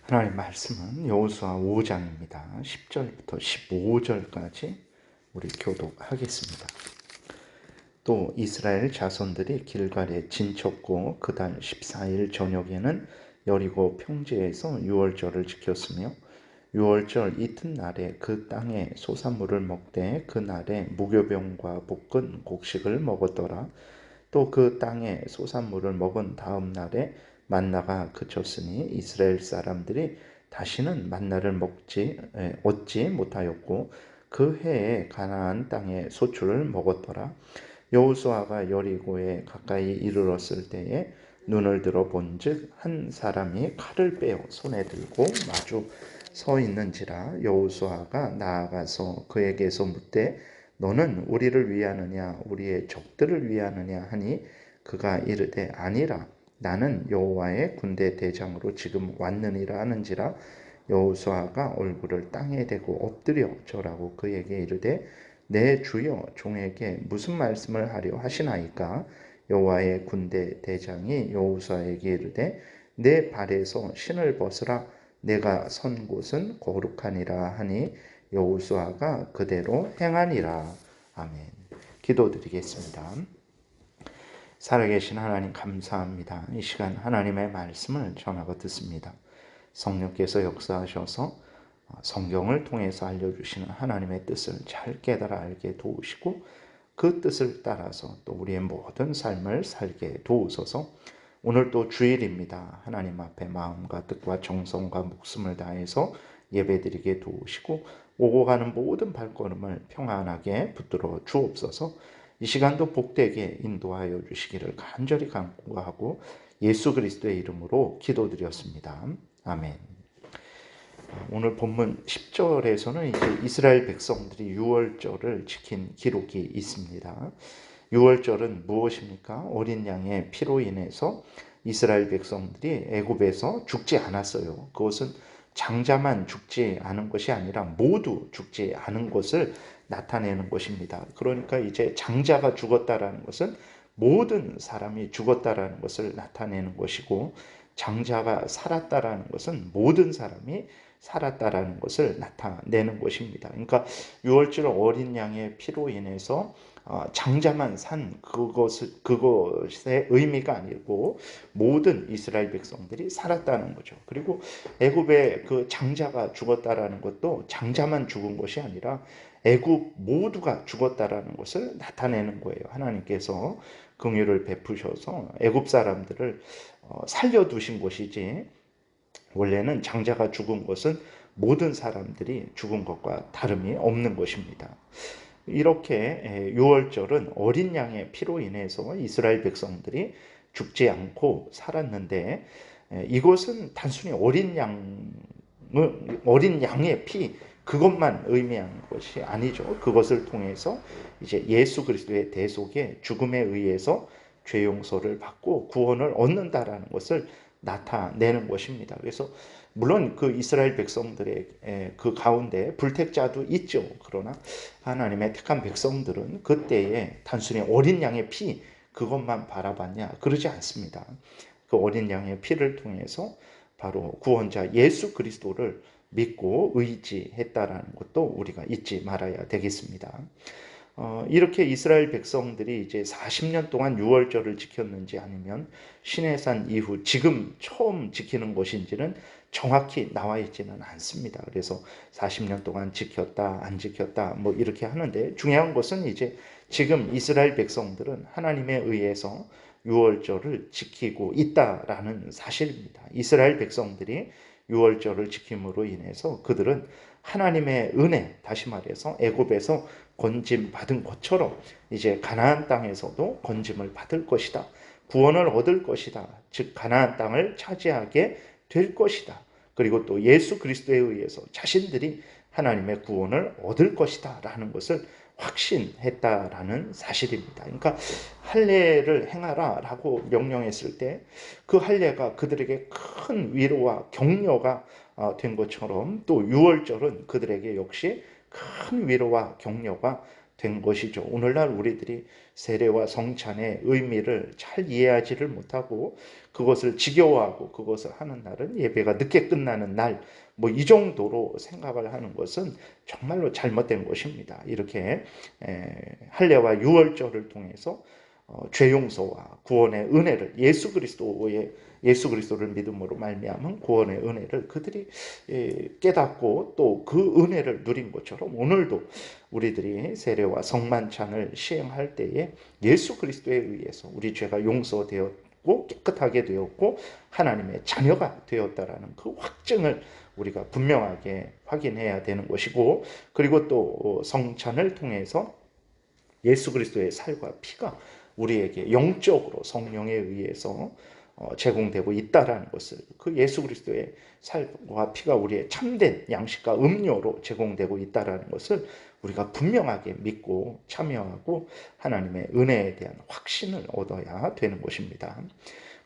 하나님 말씀은 여호수아 5장입니다. 10절부터 15절까지 우리 교독하겠습니다. 또 이스라엘 자손들이 길갈에 진쳤고 그달 14일 저녁에는 여리고 평지에서 유월절을 지켰으며 유월절 이튿날에 그 땅의 소산물을 먹되 그날에 무교병과 볶은 곡식을 먹었더라. 또 그 땅의 소산물을 먹은 다음 날에 만나가 그쳤으니 이스라엘 사람들이 다시는 만나를 얻지 못하였고 그 해에 가나안 땅의 소출을 먹었더라. 여호수아가 여리고에 가까이 이르렀을 때에 눈을 들어 본즉 한 사람이 칼을 빼어 손에 들고 마주 서 있는지라. 여호수아가 나아가서 그에게서 묻되 너는 우리를 위하느냐 우리의 적들을 위하느냐 하니 그가 이르되 아니라 나는 여호와의 군대 대장으로 지금 왔느니라 하는지라. 여호수아가 얼굴을 땅에 대고 엎드려 절하고 그에게 이르되 내 주여 종에게 무슨 말씀을 하려 하시나이까. 여호와의 군대 대장이 여호수아에게 이르되 내 발에서 신을 벗으라 내가 선 곳은 거룩하니라 하니 여호수아가 그대로 행하니라. 아멘. 기도드리겠습니다. 살아계신 하나님 감사합니다. 이 시간 하나님의 말씀을 전하고 듣습니다. 성령께서 역사하셔서 성경을 통해서 알려주시는 하나님의 뜻을 잘 깨달아 알게 도우시고 그 뜻을 따라서 또 우리의 모든 삶을 살게 도우소서. 오늘 또 주일입니다. 하나님 앞에 마음과 뜻과 정성과 목숨을 다해서 예배드리게 도우시고 오고 가는 모든 발걸음을 평안하게 붙들어 주옵소서. 이 시간도 복되게 인도하여 주시기를 간절히 간구하고 예수 그리스도의 이름으로 기도드렸습니다. 아멘. 오늘 본문 10절에서는 이제 이스라엘 백성들이 유월절을 지킨 기록이 있습니다. 유월절은 무엇입니까? 어린 양의 피로 인해서 이스라엘 백성들이 애굽에서 죽지 않았어요. 그것은 장자만 죽지 않은 것이 아니라 모두 죽지 않은 것을 나타내는 것입니다. 그러니까 이제 장자가 죽었다라는 것은 모든 사람이 죽었다라는 것을 나타내는 것이고 장자가 살았다라는 것은 모든 사람이 살았다라는 것을 나타내는 것입니다. 그러니까 유월절 어린 양의 피로 인해서 장자만 산 그것의 의미가 아니고 모든 이스라엘 백성들이 살았다는 거죠. 그리고 애굽의 그 장자가 죽었다라는 것도 장자만 죽은 것이 아니라 애굽 모두가 죽었다라는 것을 나타내는 거예요. 하나님께서 긍휼을 베푸셔서 애굽 사람들을 살려두신 것이지 원래는 장자가 죽은 것은 모든 사람들이 죽은 것과 다름이 없는 것입니다. 이렇게 유월절은 어린 양의 피로 인해서 이스라엘 백성들이 죽지 않고 살았는데 이것은 단순히 어린 양의 피 그것만 의미하는 것이 아니죠. 그것을 통해서 이제 예수 그리스도의 대속의 죽음에 의해서 죄 용서를 받고 구원을 얻는다라는 것을 나타내는 것입니다. 그래서 물론 그 이스라엘 백성들의 그 가운데 불택자도 있죠. 그러나 하나님의 택한 백성들은 그때에 단순히 어린 양의 피 그것만 바라봤냐? 그러지 않습니다. 그 어린 양의 피를 통해서 바로 구원자 예수 그리스도를 믿고 의지했다라는 것도 우리가 잊지 말아야 되겠습니다. 이렇게 이스라엘 백성들이 이제 40년 동안 유월절을 지켰는지 아니면 시내산 이후 지금 처음 지키는 것인지는 정확히 나와 있지는 않습니다. 그래서 40년 동안 지켰다, 안 지켰다, 뭐 이렇게 하는데 중요한 것은 이제 지금 이스라엘 백성들은 하나님에 의해서 유월절을 지키고 있다라는 사실입니다. 이스라엘 백성들이 유월절을 지킴으로 인해서 그들은 하나님의 은혜, 다시 말해서 애굽에서 건짐 받은 것처럼 이제 가나안 땅에서도 건짐을 받을 것이다. 구원을 얻을 것이다. 즉 가나안 땅을 차지하게 될 것이다. 그리고 또 예수 그리스도에 의해서 자신들이 하나님의 구원을 얻을 것이다 라는 것을 확신했다라는 사실입니다. 그러니까 할례를 행하라 라고 명령했을 때 그 할례가 그들에게 큰 위로와 격려가 된 것처럼 또 유월절은 그들에게 역시 큰 위로와 격려가 된 것이죠. 오늘날 우리들이 세례와 성찬의 의미를 잘 이해하지를 못하고 그것을 지겨워하고 그것을 하는 날은 예배가 늦게 끝나는 날, 뭐 이 정도로 생각을 하는 것은 정말로 잘못된 것입니다. 이렇게 할례와 유월절을 통해서 죄 용서와 구원의 은혜를 예수 그리스도를 믿음으로 말미암은 구원의 은혜를 그들이 깨닫고 또 그 은혜를 누린 것처럼 오늘도 우리들이 세례와 성만찬을 시행할 때에 예수 그리스도에 의해서 우리 죄가 용서되었고 깨끗하게 되었고 하나님의 자녀가 되었다라는 그 확증을 우리가 분명하게 확인해야 되는 것이고, 그리고 또 성찬을 통해서 예수 그리스도의 살과 피가 우리에게 영적으로 성령에 의해서 제공되고 있다라는 것을, 그 예수 그리스도의 살과 피가 우리의 참된 양식과 음료로 제공되고 있다라는 것을 우리가 분명하게 믿고 참여하고 하나님의 은혜에 대한 확신을 얻어야 되는 것입니다.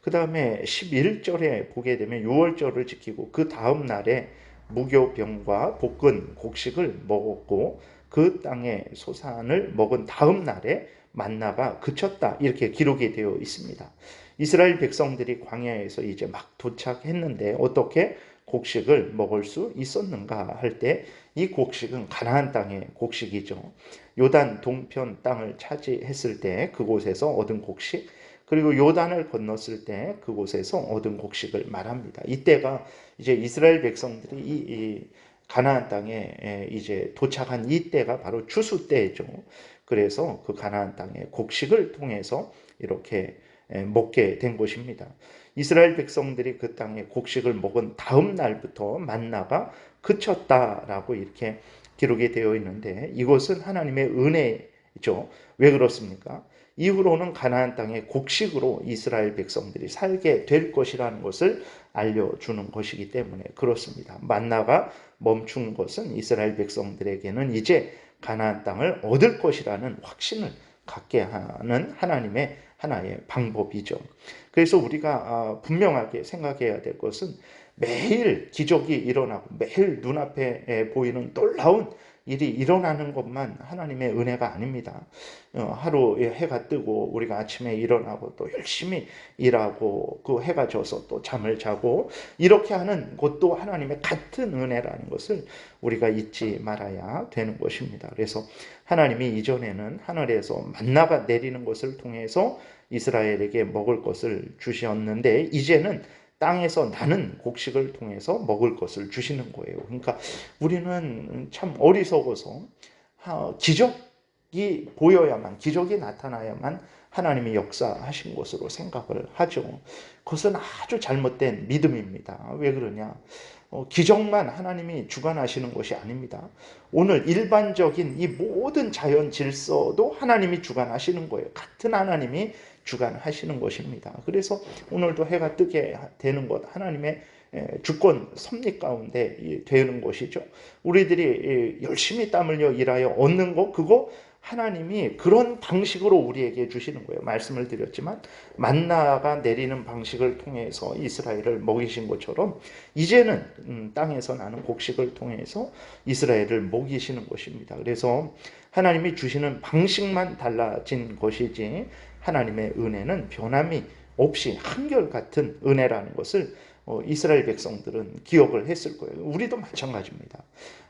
그 다음에 11절에 보게 되면 유월절을 지키고 그 다음 날에 무교병과 볶은 곡식을 먹었고 그 땅의 소산을 먹은 다음 날에 만나가 그쳤다, 이렇게 기록이 되어 있습니다. 이스라엘 백성들이 광야에서 이제 막 도착했는데 어떻게 곡식을 먹을 수 있었는가 할 때 이 곡식은 가나안 땅의 곡식이죠. 요단 동편 땅을 차지했을 때 그곳에서 얻은 곡식, 그리고 요단을 건넜을 때 그곳에서 얻은 곡식을 말합니다. 이때가 이제 이스라엘 백성들이 이 가나안 땅에 이제 도착한 이때가 바로 추수 때죠. 그래서 그 가나안 땅의 곡식을 통해서 이렇게 먹게 된 것입니다. 이스라엘 백성들이 그 땅의 곡식을 먹은 다음 날부터 만나가 그쳤다라고 이렇게 기록이 되어 있는데 이것은 하나님의 은혜죠. 왜 그렇습니까? 이후로는 가나안 땅의 곡식으로 이스라엘 백성들이 살게 될 것이라는 것을 알려주는 것이기 때문에 그렇습니다. 만나가 멈춘 것은 이스라엘 백성들에게는 이제 가나안 땅을 얻을 것이라는 확신을 갖게 하는 하나님의 하나의 방법이죠. 그래서 우리가 분명하게 생각해야 될 것은 매일 기적이 일어나고 매일 눈앞에 보이는 놀라운 일이 일어나는 것만 하나님의 은혜가 아닙니다. 하루에 해가 뜨고 우리가 아침에 일어나고 또 열심히 일하고 그 해가 져서 또 잠을 자고 이렇게 하는 것도 하나님의 같은 은혜라는 것을 우리가 잊지 말아야 되는 것입니다. 그래서 하나님이 이전에는 하늘에서 만나가 내리는 것을 통해서 이스라엘에게 먹을 것을 주셨는데 이제는 땅에서 나는 곡식을 통해서 먹을 것을 주시는 거예요. 그러니까 우리는 참 어리석어서 기적이 보여야만, 기적이 나타나야만 하나님이 역사하신 것으로 생각을 하죠. 그것은 아주 잘못된 믿음입니다. 왜 그러냐? 기적만 하나님이 주관하시는 것이 아닙니다. 오늘 일반적인 이 모든 자연 질서도 하나님이 주관하시는 거예요. 같은 하나님이 주관하시는 것입니다. 그래서 오늘도 해가 뜨게 되는 것 하나님의 주권 섭리 가운데 되는 것이죠. 우리들이 열심히 땀 흘려 일하여 얻는 것, 그거 하나님이 그런 방식으로 우리에게 주시는 거예요. 말씀을 드렸지만 만나가 내리는 방식을 통해서 이스라엘을 먹이신 것처럼 이제는 땅에서 나는 곡식을 통해서 이스라엘을 먹이시는 것입니다. 그래서 하나님이 주시는 방식만 달라진 것이지 하나님의 은혜는 변함이 없이 한결같은 은혜라는 것을 이스라엘 백성들은 기억을 했을 거예요. 우리도 마찬가지입니다.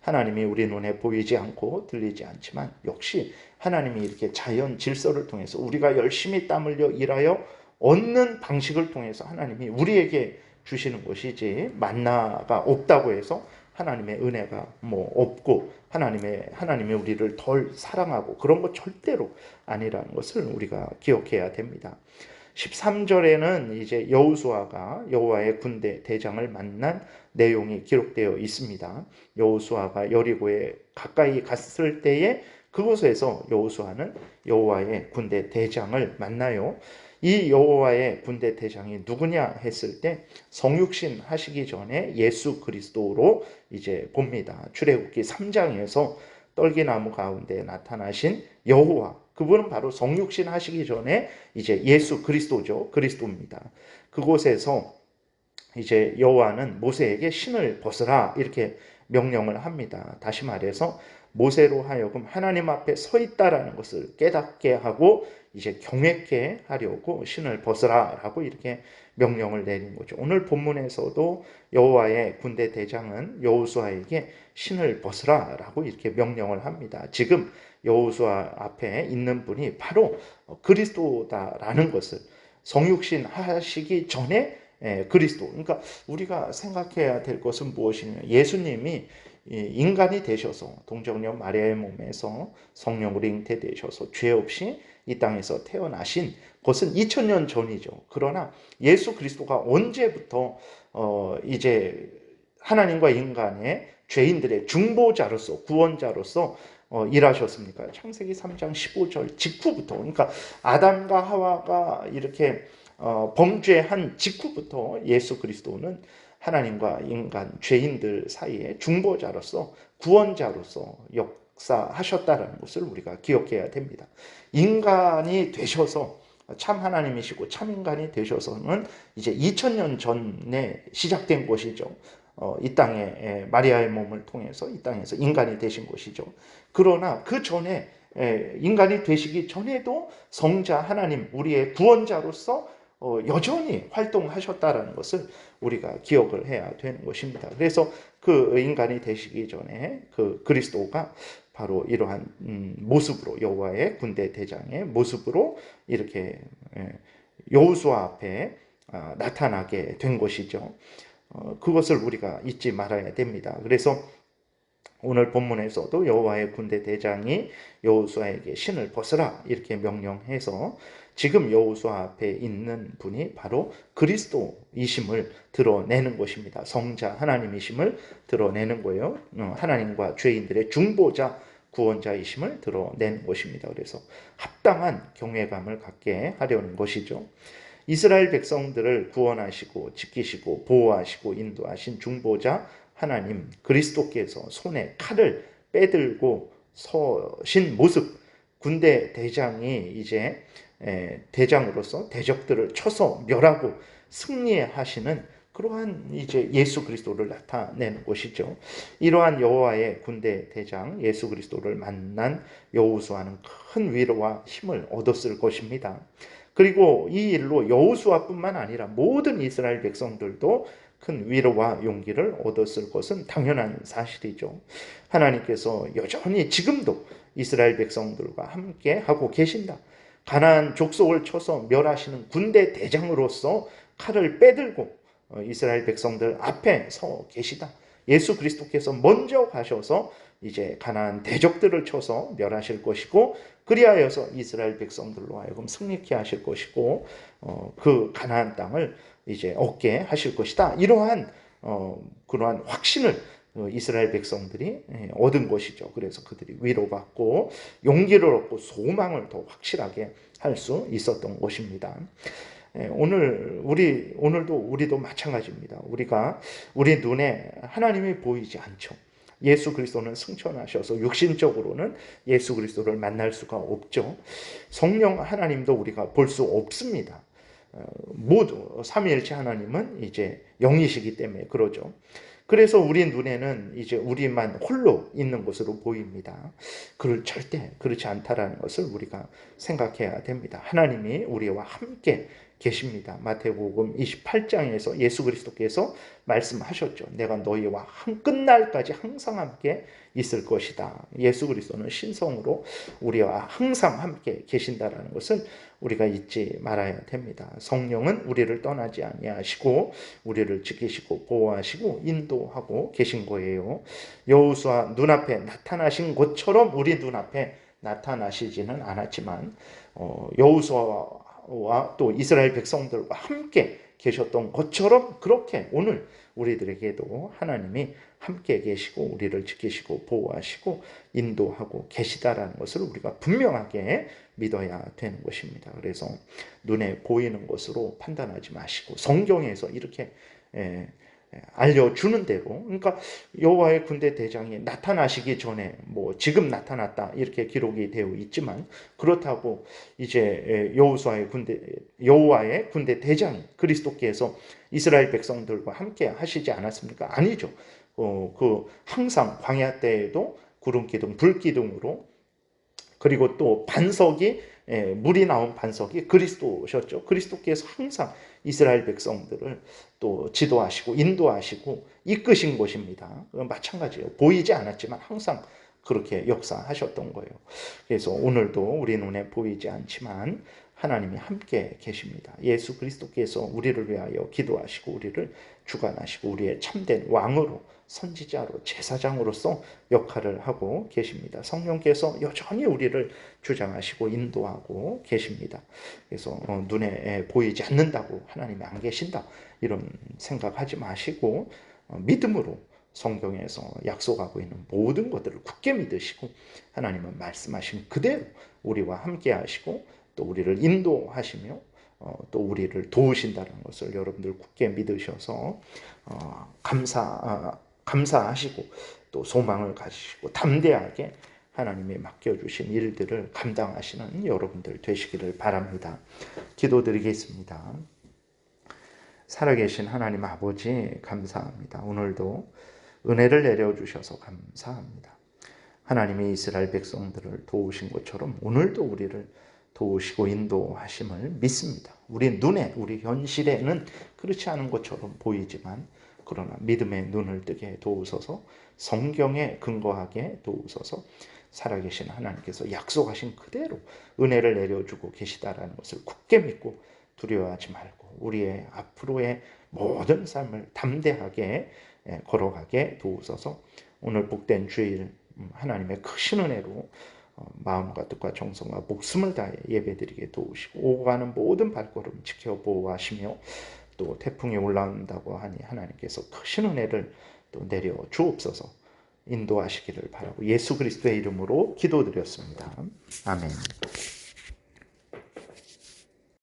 하나님이 우리 눈에 보이지 않고 들리지 않지만 역시 하나님이 이렇게 자연 질서를 통해서 우리가 열심히 땀 흘려 일하여 얻는 방식을 통해서 하나님이 우리에게 주시는 것이지 만나가 없다고 해서 하나님의 은혜가 없고 하나님이 우리를 덜 사랑하고 그런 것 절대로 아니라는 것을 우리가 기억해야 됩니다. 13절에는 이제 여호수아가 여호와의 군대 대장을 만난 내용이 기록되어 있습니다. 여호수아가 여리고에 가까이 갔을 때에 그곳에서 여호수아는 여호와의 군대 대장을 만나요. 이 여호와의 군대 대장이 누구냐 했을 때 성육신 하시기 전에 예수 그리스도로 이제 봅니다. 출애굽기 3장에서 떨기나무 가운데 나타나신 여호와, 그분은 바로 성육신 하시기 전에 이제 예수 그리스도죠. 그리스도입니다. 그곳에서 이제 여호와는 모세에게 신을 벗으라 이렇게 명령을 합니다. 다시 말해서 모세로 하여금 하나님 앞에 서 있다라는 것을 깨닫게 하고 이제 경외케 하려고 신을 벗으라라고 이렇게 명령을 내린 거죠. 오늘 본문에서도 여호와의 군대 대장은 여호수아에게 신을 벗으라라고 이렇게 명령을 합니다. 지금 여호수아 앞에 있는 분이 바로 그리스도다라는 것을 성육신 하시기 전에 그리스도. 그러니까 우리가 생각해야 될 것은 무엇이냐? 예수님이 인간이 되셔서 동정녀 마리아의 몸에서 성령으로 잉태되셔서 죄 없이 이 땅에서 태어나신 것은 2000년 전이죠. 그러나 예수 그리스도가 언제부터 이제 하나님과 인간의 죄인들의 중보자로서 구원자로서 일하셨습니까? 창세기 3장 15절 직후부터. 그러니까 아담과 하와가 이렇게 범죄한 직후부터 예수 그리스도는 하나님과 인간 죄인들 사이에 중보자로서 구원자로서 역사하셨다는 것을 우리가 기억해야 됩니다. 인간이 되셔서 참 하나님이시고 참 인간이 되셔서는 이제 2000년 전에 시작된 것이죠. 이 땅에 마리아의 몸을 통해서 이 땅에서 인간이 되신 것이죠. 그러나 그 전에 인간이 되시기 전에도 성자 하나님 우리의 구원자로서 여전히 활동하셨다라는 것을 우리가 기억을 해야 되는 것입니다. 그래서 그 인간이 되시기 전에 그 그리스도가 바로 이러한 모습으로 여호와의 군대 대장의 모습으로 이렇게 여호수아 앞에 나타나게 된 것이죠. 그것을 우리가 잊지 말아야 됩니다. 그래서 오늘 본문에서도 여호와의 군대 대장이 여호수아에게 신을 벗으라 이렇게 명령해서 지금 여호수아 앞에 있는 분이 바로 그리스도이심을 드러내는 것입니다. 성자 하나님이심을 드러내는 거예요. 하나님과 죄인들의 중보자 구원자이심을 드러내는 것입니다. 그래서 합당한 경외감을 갖게 하려는 것이죠. 이스라엘 백성들을 구원하시고 지키시고 보호하시고 인도하신 중보자 하나님 그리스도께서 손에 칼을 빼들고 서신 모습, 군대 대장이 이제 대장으로서 대적들을 쳐서 멸하고 승리하시는 그러한 이제 예수 그리스도를 나타내는 것이죠. 이러한 여호와의 군대 대장 예수 그리스도를 만난 여호수아는 큰 위로와 힘을 얻었을 것입니다. 그리고 이 일로 여호수아뿐만 아니라 모든 이스라엘 백성들도 큰 위로와 용기를 얻었을 것은 당연한 사실이죠. 하나님께서 여전히 지금도 이스라엘 백성들과 함께 하고 계신다. 가나안 족속을 쳐서 멸하시는 군대 대장으로서 칼을 빼들고 이스라엘 백성들 앞에 서 계시다. 예수 그리스도께서 먼저 가셔서 이제 가나안 대적들을 쳐서 멸하실 것이고 그리하여서 이스라엘 백성들로 하여금 승리케 하실 것이고 그 가나안 땅을 이제 얻게 하실 것이다. 이러한 그러한 확신을 이스라엘 백성들이 얻은 것이죠. 그래서 그들이 위로받고 용기를 얻고 소망을 더 확실하게 할 수 있었던 것입니다. 오늘도 우리도 마찬가지입니다. 우리 눈에 하나님이 보이지 않죠. 예수 그리스도는 승천하셔서 육신적으로는 예수 그리스도를 만날 수가 없죠. 성령 하나님도 우리가 볼 수 없습니다. 모두 삼위일체 하나님은 이제 영이시기 때문에 그러죠. 그래서 우리 눈에는 이제 우리만 홀로 있는 것으로 보입니다. 절대 그렇지 않다라는 것을 우리가 생각해야 됩니다. 하나님이 우리와 함께 계십니다. 마태복음 28장에서 예수 그리스도께서 말씀하셨죠. 내가 너희와 끝날까지 항상 함께 있을 것이다. 예수 그리스도는 신성으로 우리와 항상 함께 계신다라는 것을 우리가 잊지 말아야 됩니다. 성령은 우리를 떠나지 아니하시고 우리를 지키시고 보호하시고 인도하고 계신 거예요. 여호수아 눈앞에 나타나신 것처럼 우리 눈앞에 나타나시지는 않았지만 여호수아와 또 이스라엘 백성들과 함께 계셨던 것처럼 그렇게 오늘 우리들에게도 하나님이 함께 계시고 우리를 지키시고 보호하시고 인도하고 계시다라는 것을 우리가 분명하게 믿어야 되는 것입니다. 그래서 눈에 보이는 것으로 판단하지 마시고 성경에서 이렇게 알려주는 대로, 그러니까 여호와의 군대 대장이 나타나시기 전에 뭐 지금 나타났다 이렇게 기록이 되어 있지만, 그렇다고 이제 여호와의 군대 대장이 그리스도께서 이스라엘 백성들과 함께 하시지 않았습니까? 아니죠. 항상 광야 때에도 구름 기둥, 불 기둥으로, 그리고 또 반석이, 물이 나온 반석이 그리스도셨죠. 그리스도께서 항상 이스라엘 백성들을 또 지도하시고 인도하시고 이끄신 것입니다. 마찬가지예요. 보이지 않았지만 항상 그렇게 역사하셨던 거예요. 그래서 오늘도 우리 눈에 보이지 않지만 하나님이 함께 계십니다. 예수 그리스도께서 우리를 위하여 기도하시고 우리를 주관하시고 우리의 참된 왕으로, 선지자로, 제사장으로서 역할을 하고 계십니다. 성령께서 여전히 우리를 주장하시고 인도하고 계십니다. 그래서 눈에 보이지 않는다고 하나님이 안 계신다 이런 생각하지 마시고, 믿음으로 성경에서 약속하고 있는 모든 것들을 굳게 믿으시고, 하나님은 말씀하신 그대로 우리와 함께 하시고 또 우리를 인도하시며 또 우리를 도우신다는 것을 여러분들 굳게 믿으셔서 감사하시고 또 소망을 가지시고 담대하게 하나님이 맡겨주신 일들을 감당하시는 여러분들 되시기를 바랍니다. 기도드리겠습니다. 살아계신 하나님 아버지, 감사합니다. 오늘도 은혜를 내려주셔서 감사합니다. 하나님이 이스라엘 백성들을 도우신 것처럼 오늘도 우리를 도우시고 인도하심을 믿습니다. 우리 눈에, 우리 현실에는 그렇지 않은 것처럼 보이지만, 그러나 믿음의 눈을 뜨게 도우소서, 성경에 근거하게 도우소서, 살아계신 하나님께서 약속하신 그대로 은혜를 내려주고 계시다라는 것을 굳게 믿고 두려워하지 말고 우리의 앞으로의 모든 삶을 담대하게 걸어가게 도우소서. 오늘 복된 주일 하나님의 크신 은혜로 마음과 뜻과 정성과 목숨을 다해 예배드리게 도우시고 오고 가는 모든 발걸음 지켜 보호하시며, 또 태풍이 올라온다고 하니 하나님께서 크신 은혜를 또 내려 주옵소서. 인도하시기를 바라고 예수 그리스도의 이름으로 기도드렸습니다. 아멘.